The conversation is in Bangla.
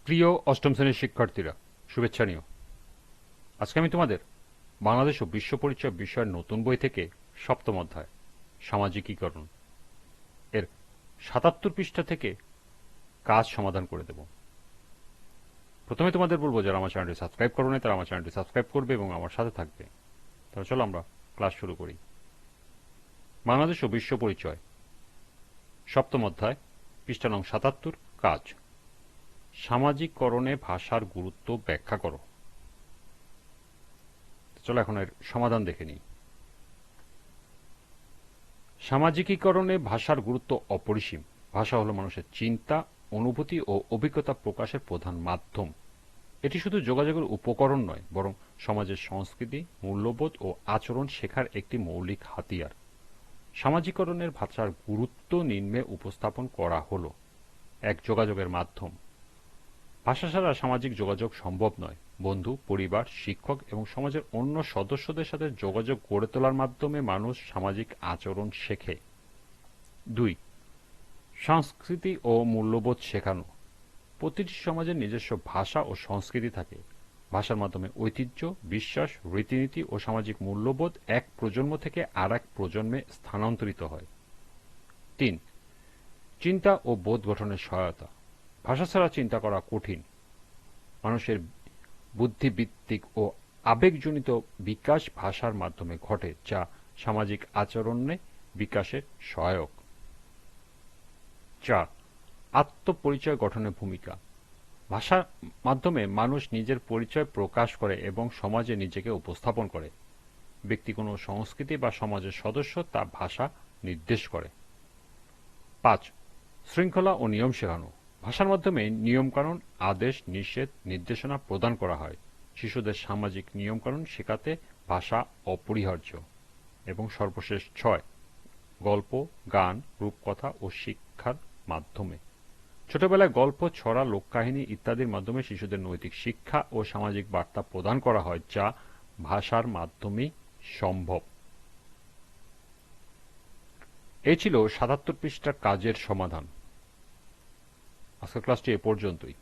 প্রিয় অষ্টম শ্রেণীর শিক্ষার্থীরা, শুভেচ্ছা নিও। আজকে আমি তোমাদের বাংলাদেশ ও বিশ্ব পরিচয় বিষয়ের নতুন বই থেকে সপ্তম অধ্যায় সামাজিকীকরণ এর ৭৭ পৃষ্ঠা থেকে কাজ সমাধান করে দেব। প্রথমে তোমাদের বলবো, যারা আমার চ্যানেলটি সাবস্ক্রাইব করোনি তারা আমার চ্যানেলটি সাবস্ক্রাইব করবে এবং আমার সাথে থাকবে। তাহলে চলো আমরা ক্লাস শুরু করি। বাংলাদেশ ও বিশ্ব পরিচয় সপ্তম অধ্যায় পৃষ্ঠা নং ৭৭, কাজ। সামাজিককরণে ভাষার গুরুত্ব ব্যাখ্যা করো। চলো এখন এর সমাধান দেখে নিই। সামাজিকীকরণে ভাষার গুরুত্ব অপরিসীম। ভাষা হলো মানুষের চিন্তা, অনুভূতি ও অভিজ্ঞতা প্রকাশের প্রধান মাধ্যম। এটি শুধু যোগাযোগের উপকরণ নয়, বরং সমাজের সংস্কৃতি, মূল্যবোধ ও আচরণ শেখার একটি মৌলিক হাতিয়ার। সামাজিকরণের ভাষার গুরুত্ব নিম্নে উপস্থাপন করা হলো। এক, যোগাযোগের মাধ্যম। ভাষা ছাড়া সামাজিক যোগাযোগ সম্ভব নয়। বন্ধু, পরিবার, শিক্ষক এবং সমাজের অন্য সদস্যদের সাথে যোগাযোগ গড়ে তোলার মাধ্যমে মানুষ সামাজিক আচরণ শেখে। ২, সংস্কৃতি ও মূল্যবোধ শেখানো। প্রতিটি সমাজের নিজস্ব ভাষা ও সংস্কৃতি থাকে। ভাষার মাধ্যমে ঐতিহ্য, বিশ্বাস, রীতিনীতি ও সামাজিক মূল্যবোধ এক প্রজন্ম থেকে আর এক প্রজন্মে স্থানান্তরিত হয়। ৩, চিন্তা ও বোধ গঠনের সহায়তা। ভাষা ছাড়া চিন্তা করা কঠিন। মানুষের বুদ্ধিবৃত্তিক ও আবেগজনিত বিকাশ ভাষার মাধ্যমে ঘটে, যা সামাজিক আচরণে বিকাশের সহায়ক। ৪, আত্মপরিচয় গঠনের ভূমিকা। ভাষার মাধ্যমে মানুষ নিজের পরিচয় প্রকাশ করে এবং সমাজে নিজেকে উপস্থাপন করে। ব্যক্তি কোনো সংস্কৃতি বা সমাজের সদস্য তা ভাষা নির্দেশ করে। ৫, শৃঙ্খলা ও নিয়ম শেখানো। ভাষার মাধ্যমে নিয়মকানুন, আদেশ, নিষেধ, নির্দেশনা প্রদান করা হয়। শিশুদের সামাজিক নিয়মকানুন শেখাতে ভাষা অপরিহার্য। এবং সর্বশেষ ৬, গল্প, গান, রূপকথা ও শিক্ষার মাধ্যমে। ছোটবেলায় গল্প, ছড়া, লোককাহিনী ইত্যাদির মাধ্যমে শিশুদের নৈতিক শিক্ষা ও সামাজিক বার্তা প্রদান করা হয়, যা ভাষার মাধ্যমেই সম্ভব। এই ছিল ৭৭ পৃষ্ঠার কাজের সমাধান। আজকের ক্লাসটি এ পর্যন্তই।